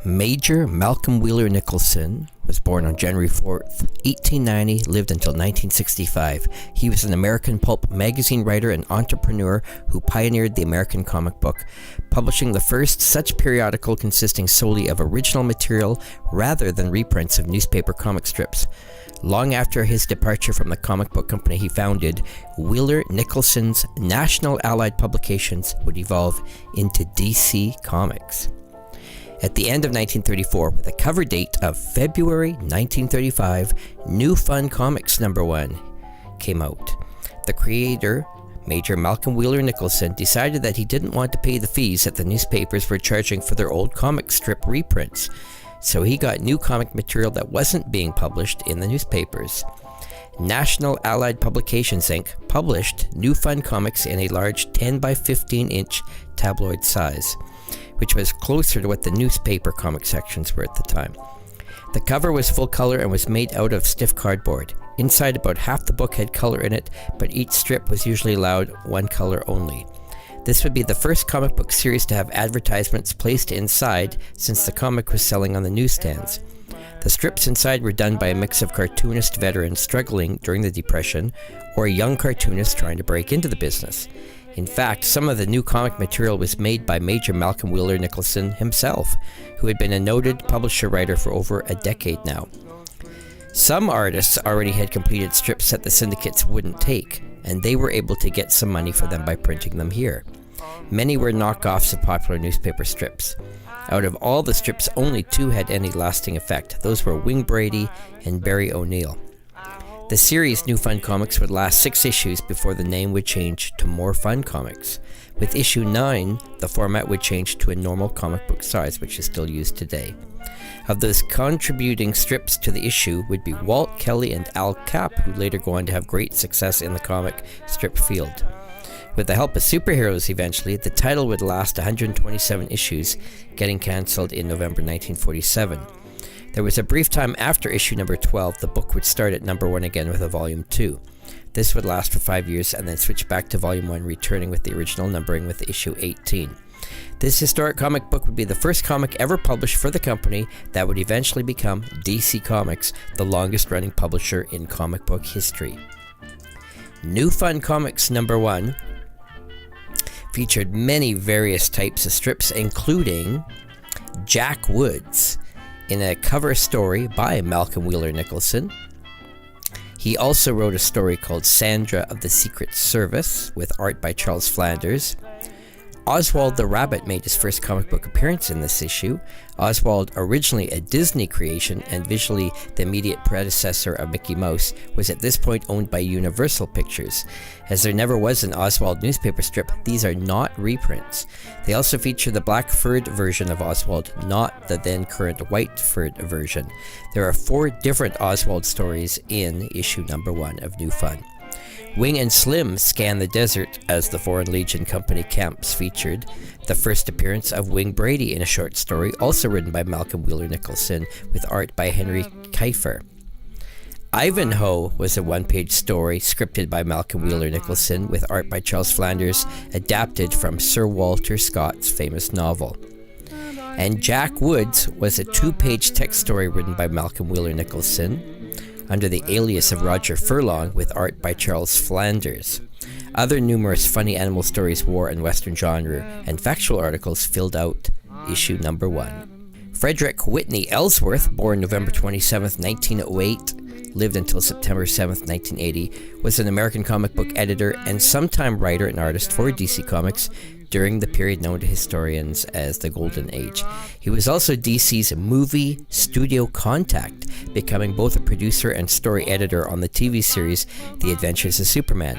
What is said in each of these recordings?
Major Malcolm Wheeler Nicholson was born on January 4th, 1890, lived until 1965. He was an American pulp magazine writer and entrepreneur who pioneered the American comic book, publishing the first such periodical consisting solely of original material rather than reprints of newspaper comic strips. Long after his departure from the comic book company he founded, Wheeler Nicholson's National Allied Publications would evolve into DC Comics. At the end of 1934, with a cover date of February 1935, New Fun Comics #1 came out. The creator, Major Malcolm Wheeler Nicholson, decided that he didn't want to pay the fees that the newspapers were charging for their old comic strip reprints, so he got new comic material that wasn't being published in the newspapers. National Allied Publications Inc. published New Fun Comics in a large 10 by 15 inch tabloid size, which was closer to what the newspaper comic sections were at the time. The cover was full color and was made out of stiff cardboard. Inside, about half the book had color in it, but each strip was usually allowed one color only. This would be the first comic book series to have advertisements placed inside since the comic was selling on the newsstands. The strips inside were done by a mix of cartoonist veterans struggling during the Depression or young cartoonists trying to break into the business. In fact, some of the new comic material was made by Major Malcolm Wheeler Nicholson himself, who had been a noted publisher-writer for over a decade now. Some artists already had completed strips that the syndicates wouldn't take, and they were able to get some money for them by printing them here. Many were knockoffs of popular newspaper strips. Out of all the strips, only 2 had any lasting effect. Those were Wing Brady and Barry O'Neill. The series New Fun Comics would last 6 issues before the name would change to More Fun Comics. With issue 9, the format would change to a normal comic book size, which is still used today. Of those contributing strips to the issue would be Walt Kelly and Al Capp, who later go on to have great success in the comic strip field. With the help of superheroes eventually, the title would last 127 issues, getting cancelled in November 1947. There was a brief time after issue number 12, the book would start at #1 again with a volume 2. This would last for 5 years and then switch back to volume 1, returning with the original numbering with issue 18. This historic comic book would be the first comic ever published for the company that would eventually become DC Comics, the longest running publisher in comic book history. New Fun Comics #1 featured many various types of strips, including Jack Woods, in a cover story by Malcolm Wheeler Nicholson. He also wrote a story called Sandra of the Secret Service with art by Charles Flanders. Oswald the Rabbit made his first comic book appearance in this issue. Oswald, originally a Disney creation and visually the immediate predecessor of Mickey Mouse, was at this point owned by Universal Pictures. As there never was an Oswald newspaper strip, these are not reprints. They also feature the black furred version of Oswald, not the then current white furred version. There are 4 different Oswald stories in issue #1 of New Fun. Wing and Slim scan the desert as the Foreign Legion Company camps featured the first appearance of Wing Brady in a short story, also written by Malcolm Wheeler Nicholson, with art by Henry Kiefer. Ivanhoe was a one-page story scripted by Malcolm Wheeler Nicholson, with art by Charles Flanders, adapted from Sir Walter Scott's famous novel. And Jack Woods was a 2-page text story written by Malcolm Wheeler Nicholson, under the alias of Roger Furlong, with art by Charles Flanders. Other numerous funny animal stories, war and western genre, and factual articles filled out issue #1. Frederick Whitney Ellsworth, born November 27, 1908, lived until September 7, 1980, was an American comic book editor and sometime writer and artist for DC Comics during the period known to historians as the Golden Age. He was also DC's movie studio contact, becoming both a producer and story editor on the TV series The Adventures of Superman.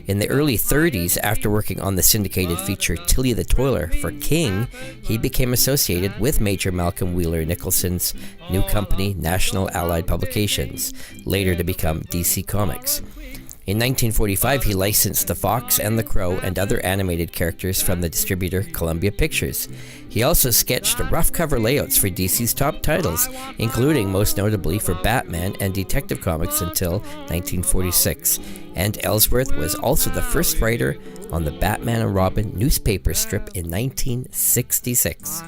In the early 30s, after working on the syndicated feature Tilly the Toiler for King, he became associated with Major Malcolm Wheeler Nicholson's new company, National Allied Publications, later to become DC Comics. In 1945, he licensed The Fox and the Crow and other animated characters from the distributor Columbia Pictures. He also sketched rough cover layouts for DC's top titles, including most notably for Batman and Detective Comics until 1946. And Ellsworth was also the first writer on the Batman and Robin newspaper strip in 1966.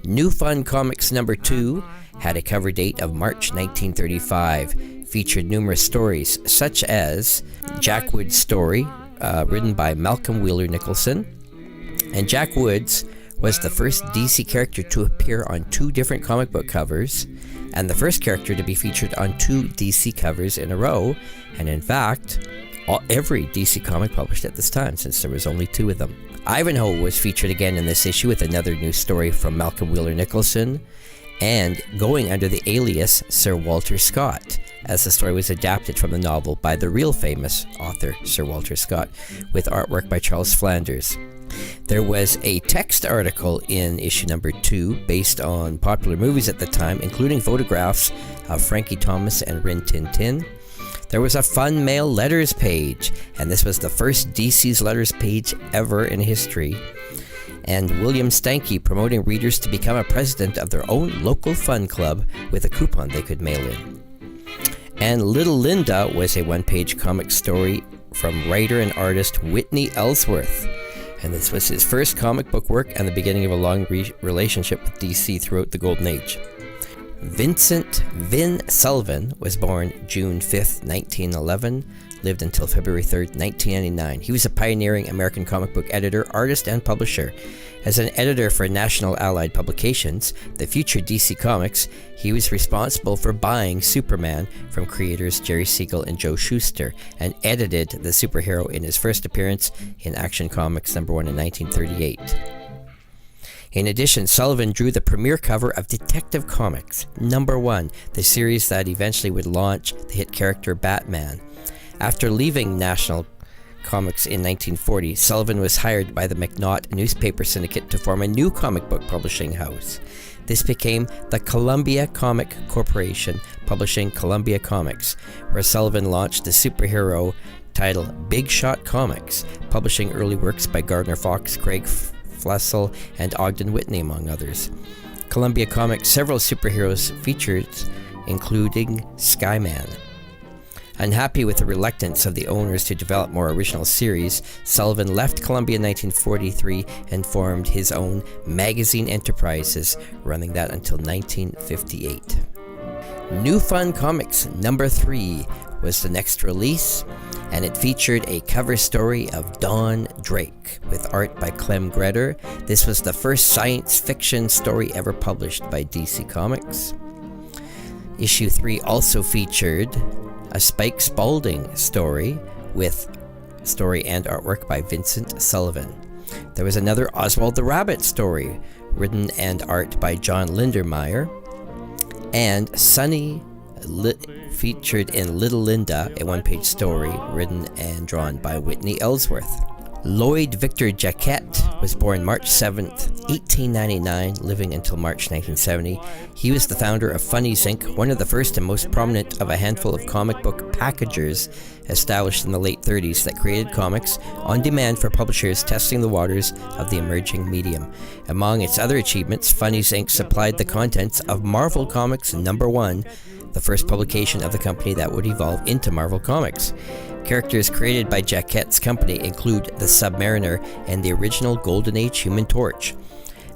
New Fun Comics number 2 had a cover date of March 1935, featured numerous stories such as Jack Wood's story, written by Malcolm Wheeler Nicholson. And Jack Woods was the first DC character to appear on 2 different comic book covers, and the first character to be featured on 2 DC covers in a row, and in fact, every DC comic published at this time, since there was only 2 of them. Ivanhoe was featured again in this issue with another new story from Malcolm Wheeler Nicholson, and going under the alias Sir Walter Scott, as the story was adapted from the novel by the real famous author Sir Walter Scott, with artwork by Charles Flanders. There was a text article in issue number 2 based on popular movies at the time, including photographs of Frankie Thomas and Rin Tin Tin. There was a fun mail letters page, and this was the first DC's letters page ever in history. And William Stanky promoting readers to become a president of their own local fun club with a coupon they could mail in. And Little Linda was a one-page comic story from writer and artist Whitney Ellsworth. And this was his first comic book work and the beginning of a long relationship with DC throughout the Golden Age. Vincent Vin Sullivan was born June 5th, 1911, lived until February 3rd, 1999. He was a pioneering American comic book editor, artist, and publisher. As an editor for National Allied Publications, the future DC Comics, he was responsible for buying Superman from creators Jerry Siegel and Joe Shuster, and edited the superhero in his first appearance in Action Comics number 1 in 1938. In addition, Sullivan drew the premiere cover of Detective Comics number 1, the series that eventually would launch the hit character Batman. After leaving National Comics in 1940, Sullivan was hired by the McNaught newspaper syndicate to form a new comic book publishing house. This became the Columbia Comic Corporation, publishing Columbia Comics, where Sullivan launched the superhero title Big Shot Comics, publishing early works by Gardner Fox, Craig Flessel, and Ogden Whitney, among others. Columbia Comics' several superheroes featured, including Skyman. Unhappy with the reluctance of the owners to develop more original series, Sullivan left Columbia in 1943 and formed his own magazine enterprises, running that until 1958. New Fun Comics number 3 was the next release, and it featured a cover story of Don Drake, with art by Clem Greder. This was the first science fiction story ever published by DC Comics. Issue 3 also featured a Spike Spaulding story, with story and artwork by Vincent Sullivan. There was another Oswald the Rabbit story, written and art by John Lindermeyer, and Sunny featured in Little Linda, a one-page story written and drawn by Whitney Ellsworth. Lloyd Victor Jacquet was born March 7th, 1899, living until March 1970. He was the founder of Funnies, Inc., one of the first and most prominent of a handful of comic book packagers established in the late 30s that created comics on demand for publishers testing the waters of the emerging medium. Among its other achievements, Funnies, Inc. supplied the contents of Marvel Comics number 1, the first publication of the company that would evolve into Marvel Comics. Characters created by Jacquet's company include the Submariner and the original Golden Age Human Torch.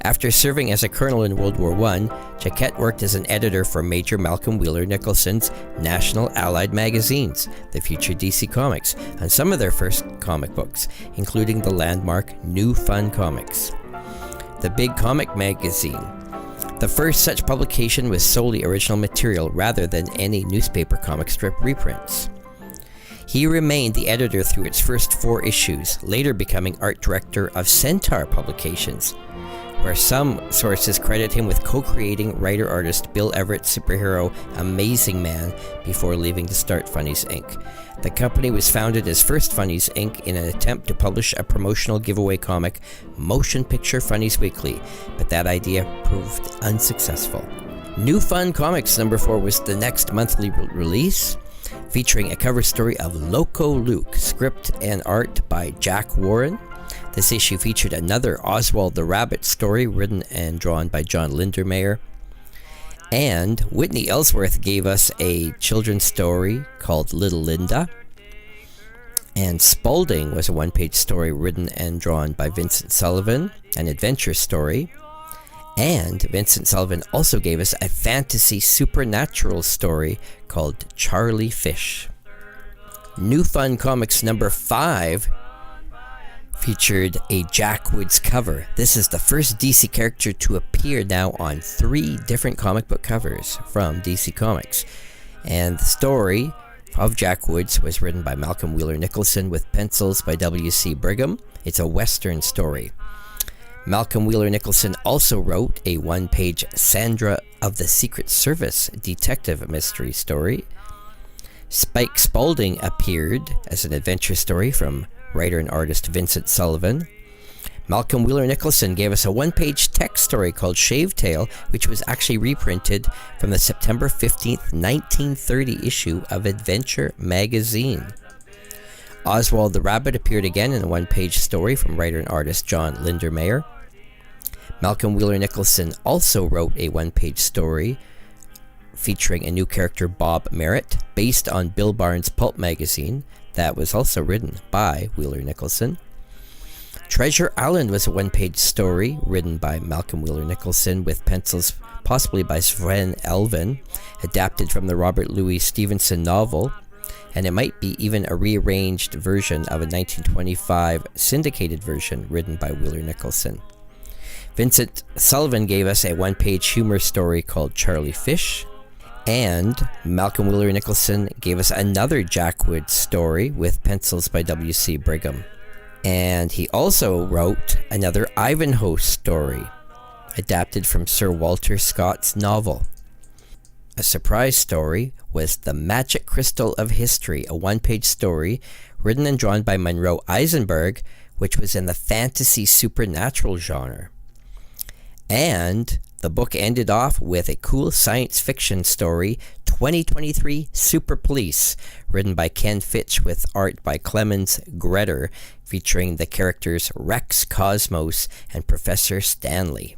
After serving as a colonel in World War I, Jacquet worked as an editor for Major Malcolm Wheeler Nicholson's National Allied magazines, the future DC Comics, and some of their first comic books, including the landmark New Fun Comics. The Big Comic magazine. The first such publication was solely original material rather than any newspaper comic strip reprints. He remained the editor through its first 4 issues, later becoming art director of Centaur Publications, where some sources credit him with co-creating writer-artist Bill Everett's superhero Amazing Man before leaving to start Funnies, Inc. The company was founded as First Funnies, Inc. in an attempt to publish a promotional giveaway comic, Motion Picture Funnies Weekly, but that idea proved unsuccessful. New Fun Comics number 4 was the next monthly release, featuring a cover story of Loco Luke, script and art by Jack Warren. This issue featured another Oswald the Rabbit story written and drawn by John Lindermeyer. And Whitney Ellsworth gave us a children's story called Little Linda. And Spaulding was a one-page story written and drawn by Vincent Sullivan, an adventure story. And Vincent Sullivan also gave us a fantasy supernatural story called Charlie Fish. New Fun Comics number 5 featured a Jack Woods cover. This is the first DC character to appear now on 3 different comic book covers from DC Comics. And the story of Jack Woods was written by Malcolm Wheeler Nicholson with pencils by W.C. Brigham. It's a Western story. Malcolm Wheeler Nicholson also wrote a 1-page Sandra of the Secret Service detective mystery story. Spike Spaulding appeared as an adventure story from writer and artist Vincent Sullivan. Malcolm Wheeler Nicholson gave us a 1-page text story called Shave Tail, which was actually reprinted from the September 15th, 1930 issue of Adventure magazine. Oswald the Rabbit appeared again in a 1-page story from writer and artist John Lindermeyer. Malcolm Wheeler Nicholson also wrote a 1-page story featuring a new character, Bob Merritt, based on Bill Barnes' Pulp magazine. That was also written by Wheeler Nicholson. Treasure Island was a 1-page story written by Malcolm Wheeler Nicholson with pencils possibly by Sven Elvin, adapted from the Robert Louis Stevenson novel, and it might be even a rearranged version of a 1925 syndicated version written by Wheeler Nicholson. Vincent Sullivan gave us a 1-page humor story called Charlie Fish. And Malcolm Wheeler Nicholson gave us another Jack Woods story with pencils by W.C. Brigham. And he also wrote another Ivanhoe story, adapted from Sir Walter Scott's novel. A surprise story was The Magic Crystal of History, a 1-page story written and drawn by Monroe Eisenberg, which was in the fantasy supernatural genre. And the book ended off with a cool science fiction story, 2023 Super Police, written by Ken Fitch with art by Clemens Greder, featuring the characters Rex Cosmos and Professor Stanley.